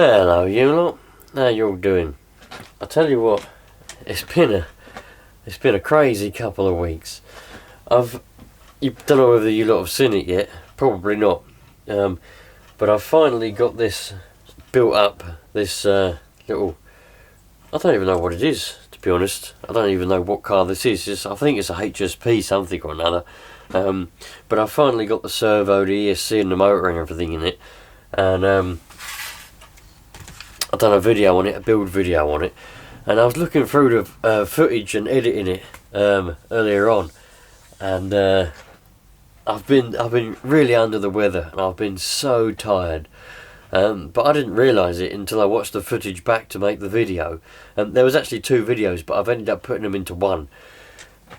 Hello you lot, how you all doing? I tell you what, it's been a crazy couple of weeks. You don't know whether you lot have seen it yet, probably not. But I've finally got this built up, this little, I don't even know what it is, to be honest. I don't even know what car this is. I think it's a HSP something or another. But I finally got the servo, the ESC and the motor and everything in it. And I've done a video on it, a build video on it, and I was looking through the footage and editing it earlier on, and I've been really under the weather, and I've been so tired. But I didn't realise it until I watched the footage back to make the video. There was actually two videos, but I've ended up putting them into one.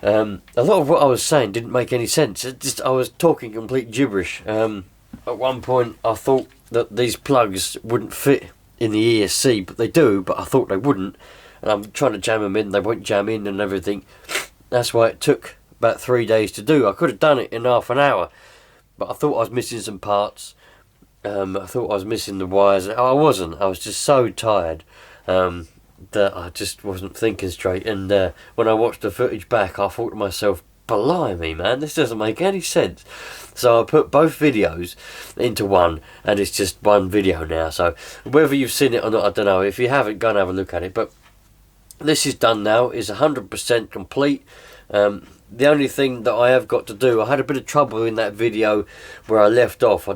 A lot of what I was saying didn't make any sense. I was talking complete gibberish. At one point, I thought that these plugs wouldn't fit in the ESC, but they do, but I thought they wouldn't, and I'm trying to jam them in, they won't jam in and everything. That's why it took about 3 days to do. I could have done it in half an hour, but I thought I was missing some parts. I thought I was missing the wires. I wasn't. I was just so tired that I just wasn't thinking straight, and when I watched the footage back, I thought to myself, blimey man, this doesn't make any sense. So I put both videos into one, and it's just one video now. So whether you've seen it or not, I don't know. If you haven't, go and have a look at it. But this is done now. It's 100% complete. The only thing that I have got to do, I had a bit of trouble in that video where I left off. I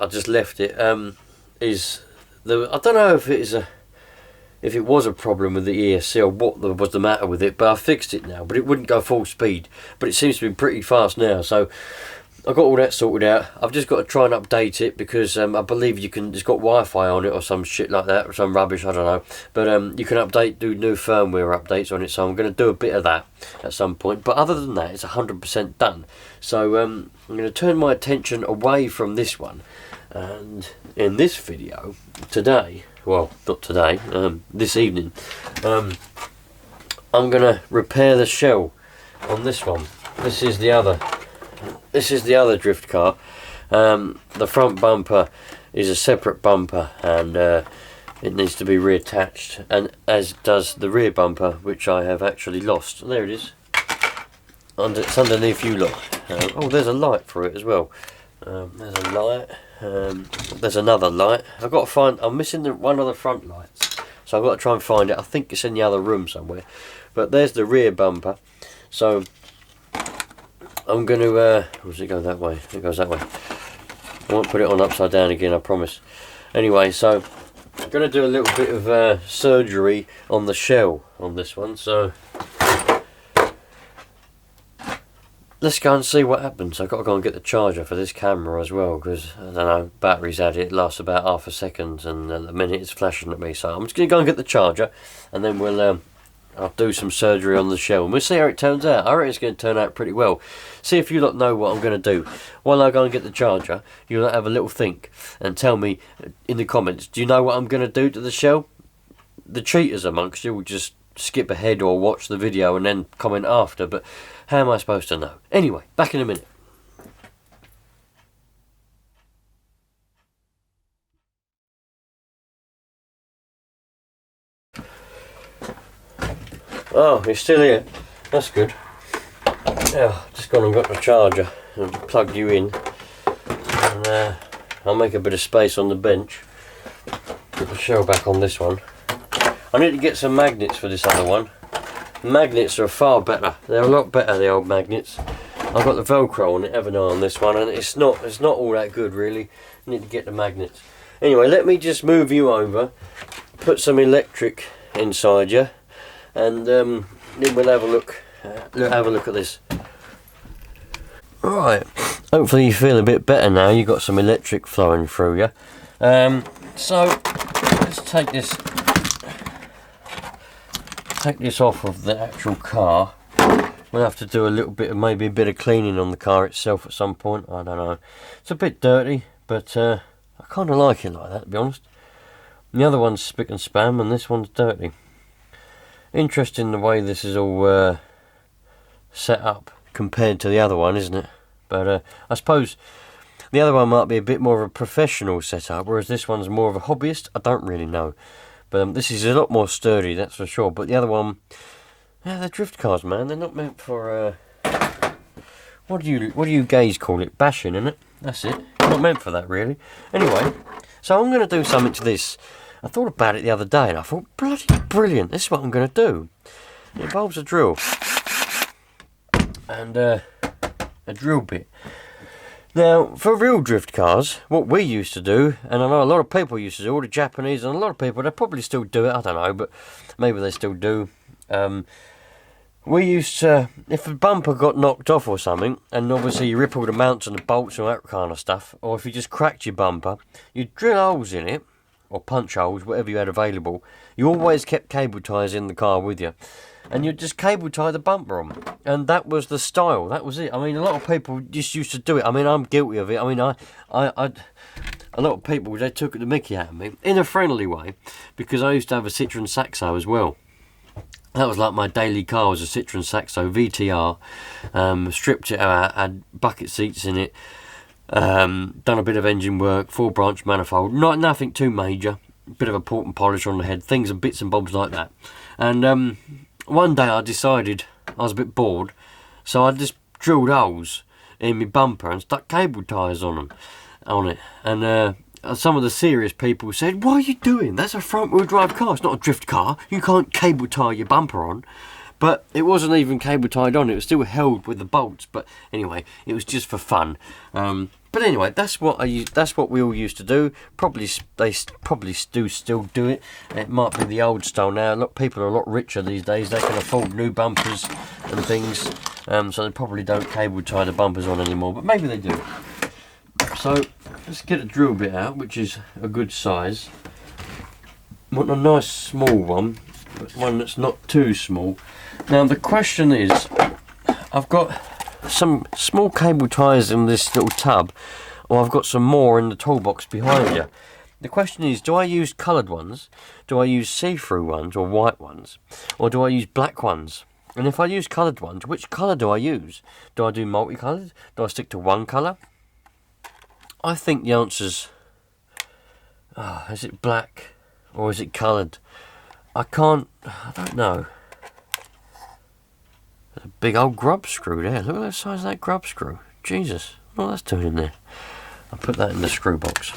just left it. I don't know if it was a problem with the ESC or what was the matter with it, but I fixed it now. But it wouldn't go full speed, but it seems to be pretty fast now. So I got all that sorted out. I've just got to try and update it because I believe it's got Wi-Fi on it or some shit like that, or some rubbish, I don't know. But you can do new firmware updates on it, so I'm going to do a bit of that at some point. But other than that, it's 100% done. So I'm going to turn my attention away from this one, and in this video today, well, not today, this evening, I'm going to repair the shell on this one. This is the other drift car. The front bumper is a separate bumper, and it needs to be reattached, and as does the rear bumper, which I have actually lost. There it is. It's underneath you lot. Oh, there's a light for it as well. There's a light. There's another light. I've got to find. I'm missing one of the front lights, so I've got to try and find it. I think it's in the other room somewhere. But there's the rear bumper. So I'm going to, does it go that way? It goes that way. I won't put it on upside down again, I promise. Anyway, so I'm going to do a little bit of surgery on the shell on this one. So let's go and see what happens. I've got to go and get the charger for this camera as well, because, I don't know, battery's at it. It lasts about half a second, and at the minute it's flashing at me. So I'm just going to go and get the charger, and then I'll do some surgery on the shell, and we'll see how it turns out. I reckon it's going to turn out pretty well. See if you lot know what I'm going to do. While I go and get the charger, you lot have a little think and tell me in the comments, do you know what I'm going to do to the shell? The cheaters amongst you will just skip ahead or watch the video and then comment after, but how am I supposed to know? Anyway, back in a minute. Oh, you're still here. That's good. Yeah, just gone and got the charger and plugged you in. And I'll make a bit of space on the bench. Put the shell back on this one. I need to get some magnets for this other one. The magnets are far better. They're a lot better, the old magnets. I've got the Velcro on it, haven't I, on this one, and it's not all that good really. I need to get the magnets. Anyway, let me just move you over, put some electric inside you, and then we'll have a look. Have a look at this. Right, hopefully you feel a bit better now. You've got some electric flowing through you. So let's take this off of the actual car. We'll have to do maybe a bit of cleaning on the car itself at some point. I don't know. It's a bit dirty, but I kind of like it like that, to be honest. The other one's spick and span, and this one's dirty. Interesting the way this is all set up compared to the other one, isn't it? But I suppose The other one might be a bit more of a professional setup, whereas this one's more of a hobbyist. I don't really know. But this is a lot more sturdy, that's for sure. But the other one, yeah, they're drift cars, man. They're not meant for, what do you gays call it? Bashing, innit? That's it. Not meant for that, really. Anyway, so I'm going to do something to this. I thought about it the other day, and I thought, bloody brilliant, this is what I'm going to do. It involves a drill. And, a drill bit. Now, for real drift cars, what we used to do, and I know a lot of people used to do, all the Japanese, and a lot of people, they probably still do it, I don't know, but maybe they still do. We used to, if a bumper got knocked off or something, and obviously you rip all the mounts and the bolts and that kind of stuff, or if you just cracked your bumper, you'd drill holes in it, or punch holes, whatever you had available. You always kept cable ties in the car with you. And you'd just cable tie the bumper on. And that was the style. That was it. I mean, a lot of people just used to do it. I mean, I'm guilty of it. I mean, a lot of people, they took the mickey out of me in a friendly way, because I used to have a Citroen Saxo as well. That was like my daily car, was a Citroen Saxo VTR. Stripped it out, had bucket seats in it, done a bit of engine work, 4-branch manifold, nothing too major, bit of a port and polish on the head, things and bits and bobs like that. And one day I decided I was a bit bored, so I just drilled holes in my bumper and stuck cable ties on it. And some of the serious people said, "What are you doing? That's a front-wheel drive car. It's not a drift car. You can't cable tie your bumper on." But it wasn't even cable tied on. It was still held with the bolts. But anyway, it was just for fun. But anyway, that's what we all used to do. They probably do still do it. It might be the old style now. A lot of people are a lot richer these days. They can afford new bumpers and things, so they probably don't cable tie the bumpers on anymore. But maybe they do. So let's get a drill bit out, which is a good size. Want a nice small one, but one that's not too small. Now the question is, I've got some small cable ties in this little tub, or I've got some more in the toolbox behind you. The question is, do I use coloured ones, do I use see-through ones or white ones, or do I use black ones? And if I use coloured ones, which colour do I use? Do I do multicoloured? Do I stick to one colour? I think the answer's, is it black or is it coloured? I don't know. There's a big old grub screw there. Look at the size of that grub screw. Jesus, what that's doing in there. I'll put that in the screw box.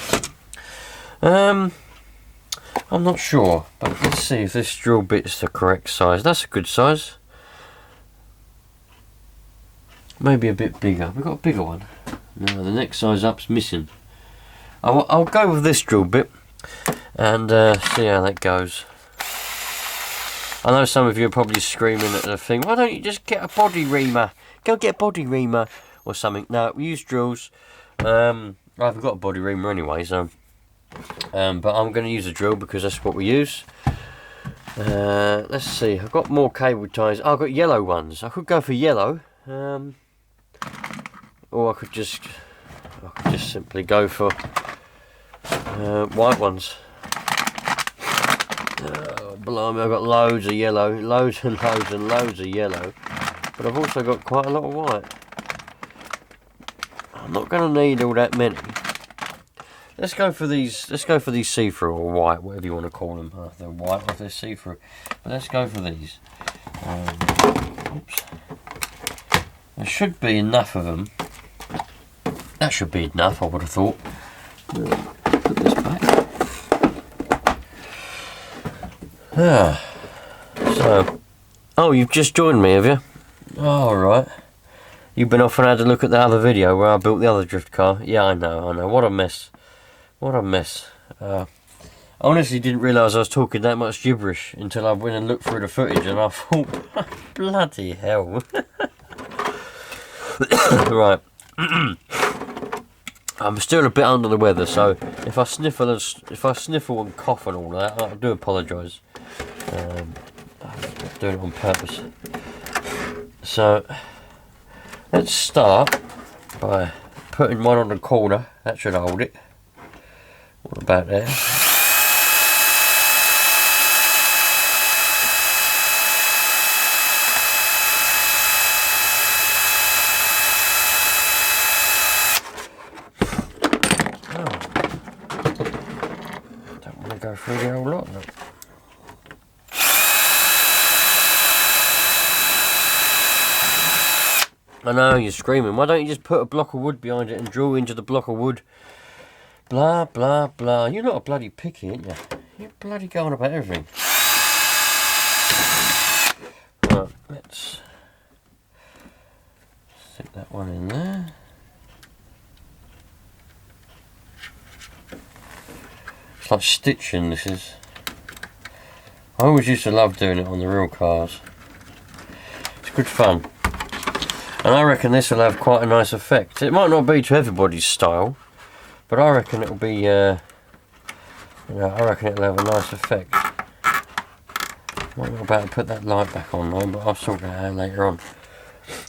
I'm not sure, but let's see if this drill bit's the correct size. That's a good size. Maybe a bit bigger. We've got a bigger one. No, the next size up's missing. I'll go with this drill bit and see how that goes. I know some of you are probably screaming at the thing, why don't you just get a body reamer? Go get a body reamer or something. No, we use drills. I haven't got a body reamer anyway, so but I'm going to use a drill because that's what we use. Let's see, I've got more cable ties. I've got yellow ones. I could go for yellow, or I could just simply go for white ones. Blimey, I've got loads of yellow, loads and loads and loads of yellow, but I've also got quite a lot of white. I'm not going to need all that many. Let's go for these see-through or white, whatever you want to call them. If they're white or if they're see-through. But let's go for these. Oops. There should be enough of them. That should be enough, I would have thought. Put this back. So, oh, you've just joined me, have you? Oh, alright. You've been off and had a look at the other video where I built the other drift car. Yeah, I know. What a mess. What a mess. I honestly didn't realise I was talking that much gibberish until I went and looked through the footage and I thought, bloody hell. Right. I'm still a bit under the weather, so if I sniffle and cough and all that, I do apologise. I'm doing it on purpose. So let's start by putting one on the corner. That should hold it. What about there? might go through the whole lot. Look. I know you're screaming. Why don't you just put a block of wood behind it and drill into the block of wood? Blah blah blah. You're not a bloody picky, ain't you? You're bloody going about everything. Right, let's stick that one in there. It's like stitching, this is. I always used to love doing it on the real cars. It's good fun. And I reckon this will have quite a nice effect. It might not be to everybody's style, but I reckon it'll be, I reckon it'll have a nice effect. Might not about to put that light back on though, but I'll sort that out later on.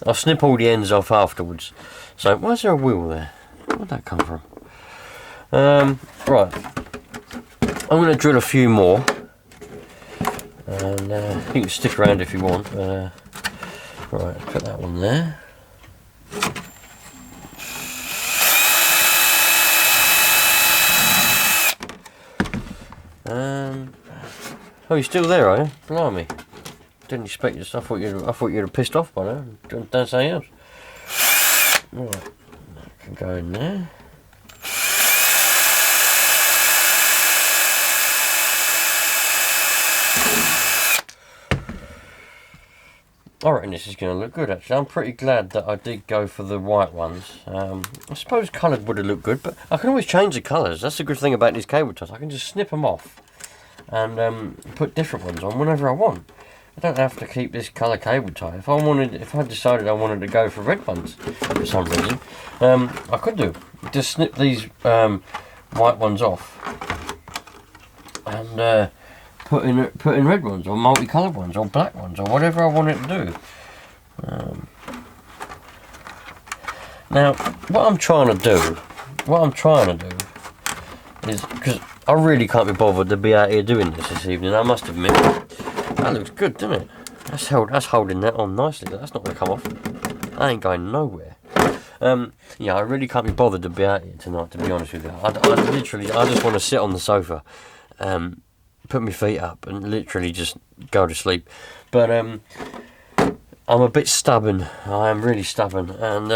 I'll snip all the ends off afterwards. So, why is there a wheel there? Where'd that come from? Right. I'm going to drill a few more. And you can stick around if you want. Right, put that one there. Oh, you're still there, are you? Blimey. Didn't expect you. I thought you'd have pissed off by now. Done something else. Right, that can go in there. I reckon this is going to look good actually. I'm pretty glad that I did go for the white ones. I suppose coloured would have looked good, but I can always change the colours. That's the good thing about these cable ties. I can just snip them off and put different ones on whenever I want. I don't have to keep this colour cable tie. If I decided I wanted to go for red ones for some reason, I could do. Just snip these white ones off and put in red ones or multicoloured ones or black ones or whatever I want it to do. Now, what I'm trying to do is, because I really can't be bothered to be out here doing this evening, I must admit. That looks good, doesn't it? That's holding that on nicely. That's not going to come off. I ain't going nowhere. Yeah, I really can't be bothered to be out here tonight, to be honest with you. I just want to sit on the sofa, put my feet up and literally just go to sleep. But I'm a bit stubborn. I am really stubborn, and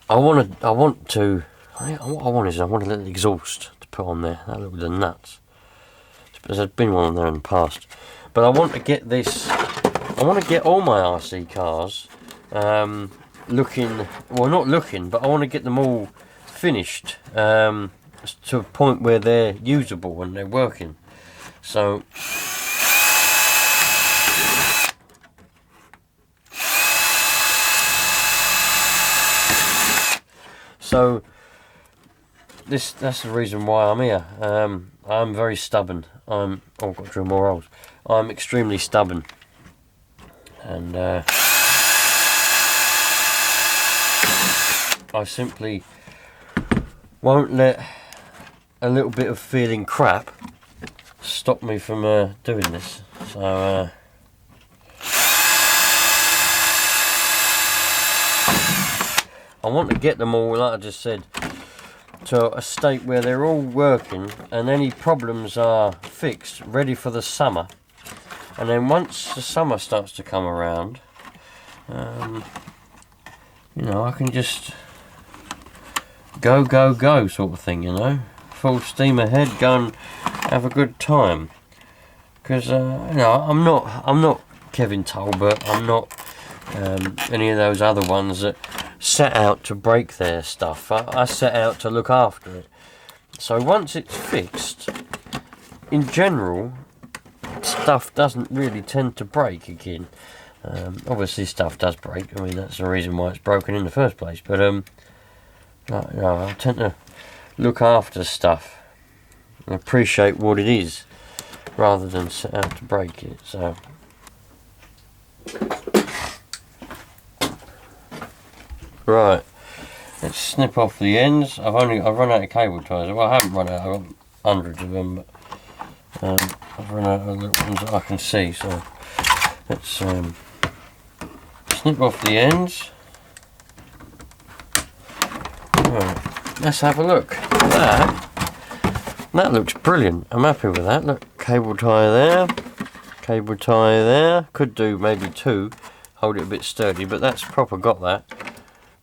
what I want is a little exhaust to put on there. That looked nuts. There's been one on there in the past, but I want to get this. I want to get all my RC cars looking. Well, not looking, but I want to get them all finished to a point where they're usable and they're working. So. That's the reason why I'm here. I'm very stubborn. I've got to drill more holes. I'm extremely stubborn, and I simply won't let a little bit of feeling crap stop me from doing this. So I want to get them all, like I just said, to a state where they're all working and any problems are fixed, ready for the summer. And then once the summer starts to come around, I can just go sort of thing, full steam ahead, go and have a good time. Because I'm not Kevin Talbot, I'm not any of those other ones that set out to break their stuff. I set out to look after it. So once it's fixed, in general, stuff doesn't really tend to break again. Obviously stuff does break. I mean, that's the reason why it's broken in the first place. But I tend to look after stuff and appreciate what it is rather than set out to break it. So right, let's snip off the ends. I've run out of cable ties. Well, I haven't run out. I've got hundreds of them, but I've run out of the little ones that I can see. So let's snip off the ends. Right, let's have a look. That That looks brilliant. I'm happy with that. Look, cable tie there. Cable tie there. Could do maybe 2. Hold it a bit sturdy, but that's proper got that.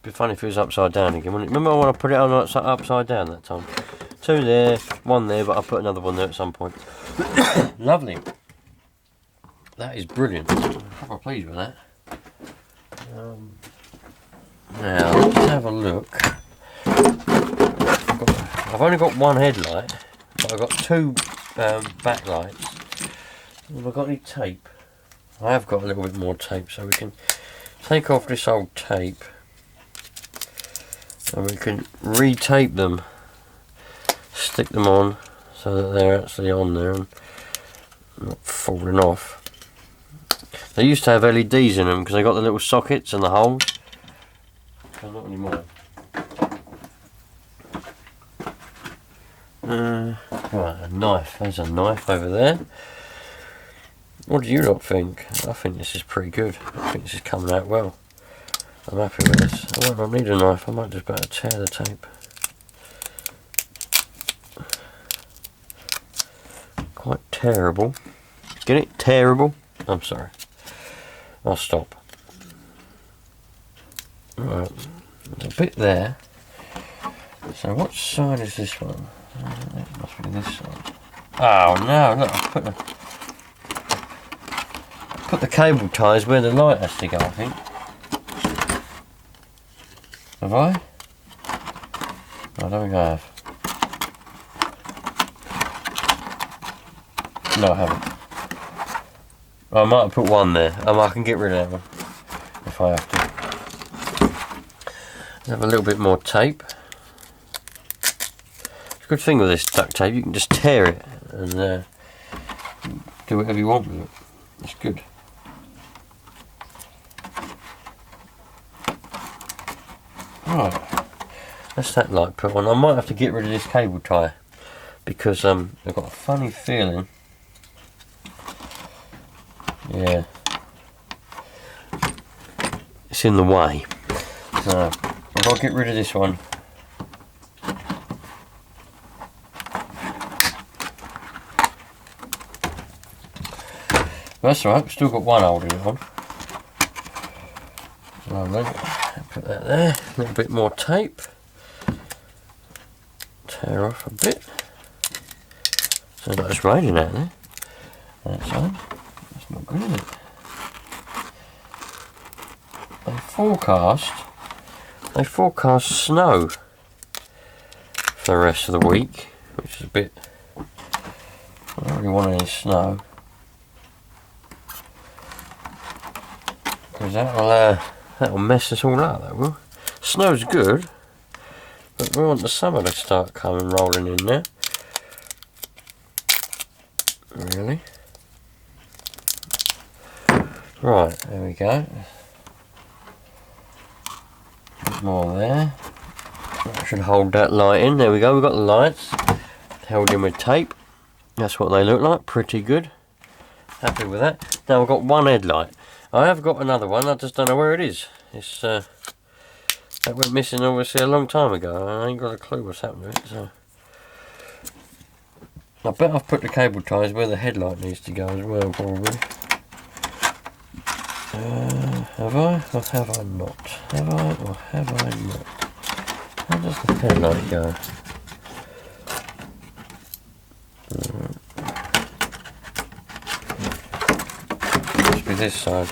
Be funny if it was upside down again, wouldn't it? Remember when I put it on upside down that time? 2 there, 1 there, but I'll put another one there at some point. Lovely. That is brilliant. I'm proper pleased with that. Now, let's have a look. I've only got 1 headlight, but I've got 2 backlights. Have I got any tape? I have got a little bit more tape, so we can take off this old tape and we can re-tape them, stick them on so that they're actually on there and not falling off. They used to have LEDs in them because they got the little sockets and the holes, but not anymore. Right, a knife. There's a knife over there. What do you lot think? I think this is pretty good. I think this is coming out well. I'm happy with this. I might not need a knife. I might just better tear the tape. Quite terrible. Get it? Terrible? I'm sorry. I'll stop. Right. There's a bit there. So what side is this one? It must be this side. Oh no, look, I put the cable ties where the light has to go, I think. Have I? I don't think I have. No, I haven't. I might have put 1 there. I can get rid of that one if I have to. Let's have a little bit more tape. Good thing with this duct tape, you can just tear it and do whatever you want with it. It's good. Right, that's that light put on. I might have to get rid of this cable tie because I've got a funny feeling. Yeah, it's in the way. So I've got to get rid of this one. That's alright, we've still got 1 holding it on. Lovely. Put that there. A little bit more tape. Tear off a bit. Sounds like it's raining out there. That's on. That's not good, is it? They forecast snow for the rest of the week, which is a bit. I don't really want any snow. Because that'll mess us all up, that will. Snow's good, but we want the summer to start coming rolling in there. Really? Right, there we go. Bit more there. That should hold that light in. There we go, we've got the lights held in with tape. That's what they look like, pretty good. Happy with that. Now I've got 1 headlight. I have got another one, I just don't know where it is. It's that went missing obviously a long time ago. I ain't got a clue what's happened to it, so. I bet I've put the cable ties where the headlight needs to go as well, probably. Have I? Or have I not? Have I or have I not? How does the headlight go? Must be this side.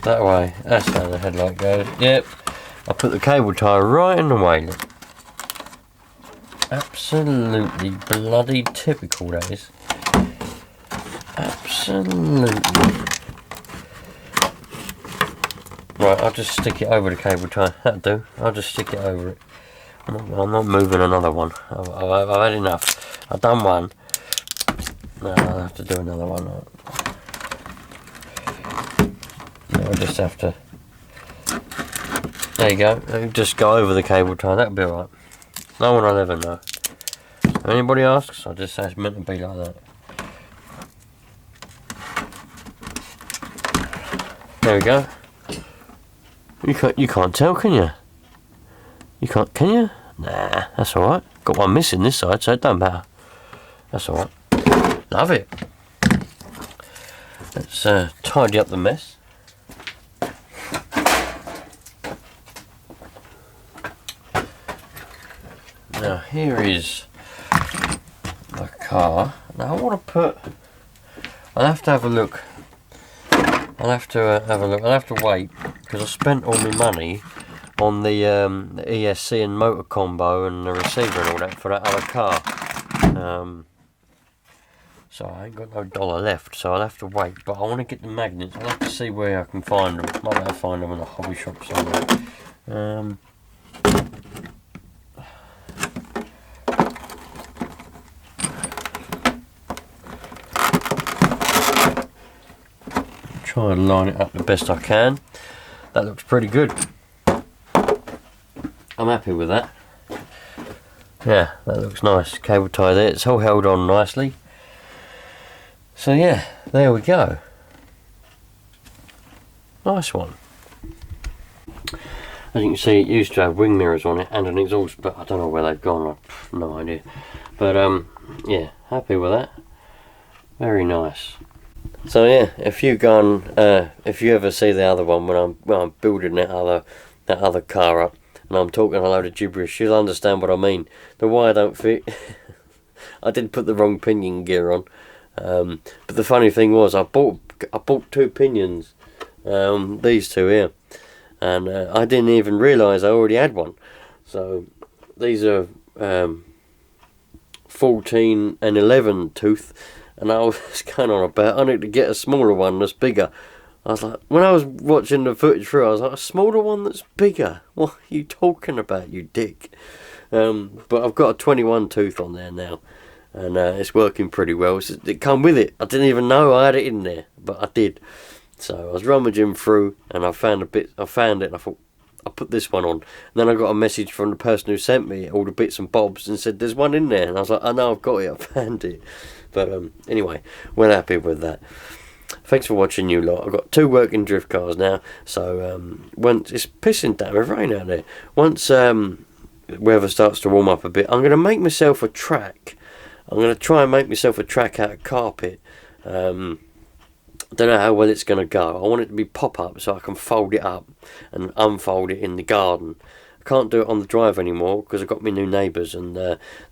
That way. That's how the headlight goes. Yep. I put the cable tie right in the way. Look. Absolutely bloody typical, that is. Absolutely. Right, I'll just stick it over the cable tie. That'll do. I'll just stick it over it. I'm not moving another one. I've had enough. I've done one. No, I'll have to do another one. I'll just have to. There you go. I'll just go over the cable tie. That'll be alright. No one will ever know. If anybody asks, I'll just say it's meant to be like that. There we go. You can't tell, can you? You can't, can you? Nah, that's alright. Got one missing this side, so it don't matter. That's alright. Love it. Let's tidy up the mess. Now here is my car. Now I want to put... I'll have to have a look. I'll have to wait, because I spent all my money on the ESC and motor combo and the receiver and all that for that other car. So I ain't got no dollar left, so I'll have to wait. But I want to get the magnets. I'll have to see where I can find them. Might be able to find them in a hobby shop somewhere. Try and line it up the best I can. That looks pretty good. I'm happy with that. Yeah, that looks nice. Cable tie there. It's all held on nicely. So yeah, there we go. Nice one. As you can see, it used to have wing mirrors on it and an exhaust, but I don't know where they've gone. I've no idea. But yeah, happy with that. Very nice. So yeah, if you ever see the other one when I'm building that other car up, and I'm talking a load of gibberish, you'll understand what I mean. The wire don't fit. I did put the wrong pinion gear on, but the funny thing was I bought 2 pinions, these 2 here, and I didn't even realise I already had one. So these are 14 and 11 tooth. And I was going on about, I need to get a smaller one that's bigger. I was like, when I was watching the footage through, I was like, a smaller one that's bigger? What are you talking about, you dick? But I've got a 21 tooth on there now. And it's working pretty well. It come with it. I didn't even know I had it in there, but I did. So I was rummaging through, and I found it, and I thought, I'll put this one on. And then I got a message from the person who sent me all the bits and bobs and said, there's one in there. And I was like, I know, I've got it, I found it. But anyway, we're happy with that. Thanks for watching, you lot. I've got 2 working drift cars now. So once it's pissing down with rain out there. Once weather starts to warm up a bit, I'm going to make myself a track. I'm going to try and make myself a track out of carpet. I don't know how well it's going to go. I want it to be pop-up so I can fold it up and unfold it in the garden. I can't do it on the drive anymore because I've got my new neighbours, and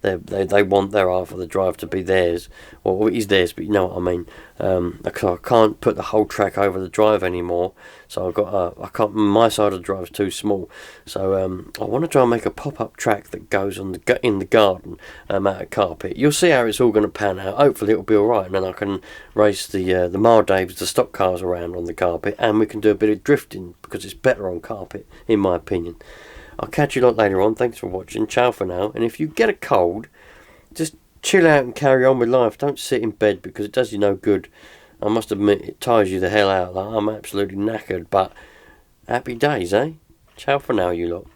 they want their half of the drive to be theirs. Well, it is theirs, but you know what I mean. I can't put the whole track over the drive anymore, so I can't. My side of the drive is too small, so I want to try and make a pop-up track that goes on in the garden out of carpet. You'll see how it's all going to pan out. Hopefully it'll be all right, and then I can race the Mardaves, the stock cars around on the carpet, and we can do a bit of drifting because it's better on carpet, in my opinion. I'll catch you lot later on. Thanks for watching. Ciao for now. And if you get a cold, just chill out and carry on with life. Don't sit in bed because it does you no good. I must admit, it tires you the hell out. Like, I'm absolutely knackered, but happy days, eh? Ciao for now, you lot.